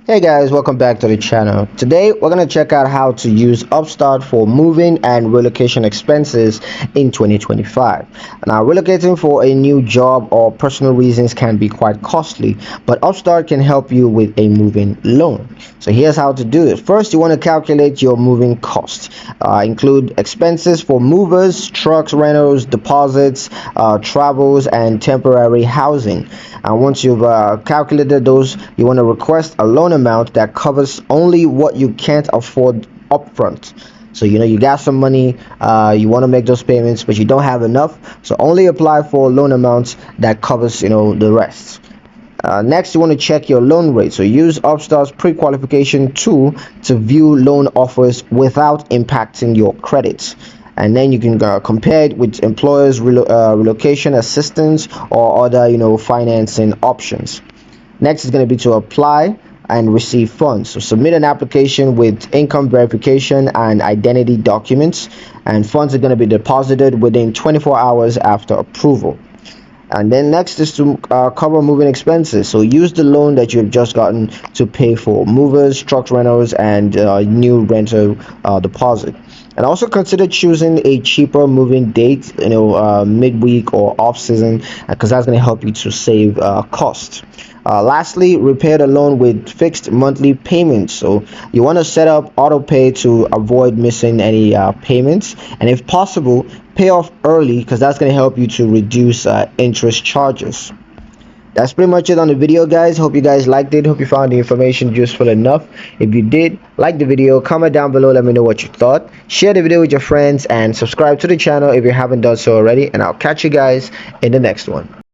Hey guys, welcome back to the channel. Today we're going to check out how to use Upstart for moving and relocation expenses in 2025. Now, relocating for a new job or personal reasons can be quite costly, but Upstart can help you with a moving loan. So here's how to do it. First, you want to calculate your moving cost. Include expenses for movers, trucks, rentals, deposits, travels, and temporary housing. And once you've calculated those, you want to request a loan amount that covers only what you can't afford upfront. So you got some money, you want to make those payments, but you don't have enough. So only apply for loan amounts that covers the rest. Next, you want to check your loan rate. So use Upstart's pre-qualification tool to view loan offers without impacting your credits. And then you can compare it with employers' relocation assistance or other, financing options. Next is going to be to apply and receive funds. So submit an application with income verification and identity documents, and funds are going to be deposited within 24 hours after approval. And then next is to cover moving expenses. So use the loan that you've just gotten to pay for movers, truck rentals, and new rental deposit. And also consider choosing a cheaper moving date, midweek or off season, because that's going to help you to save cost. Lastly, repay the loan with fixed monthly payments. So you want to set up auto pay to avoid missing any payments, and if possible, pay off early because that's going to help you to reduce interest charges. That's pretty much it on the video, guys. Hope you guys liked it. Hope you found the information useful enough. If you did, like the video, comment down below, let me know what you thought. Share the video with your friends and subscribe to the channel if you haven't done so already, and I'll catch you guys in the next one.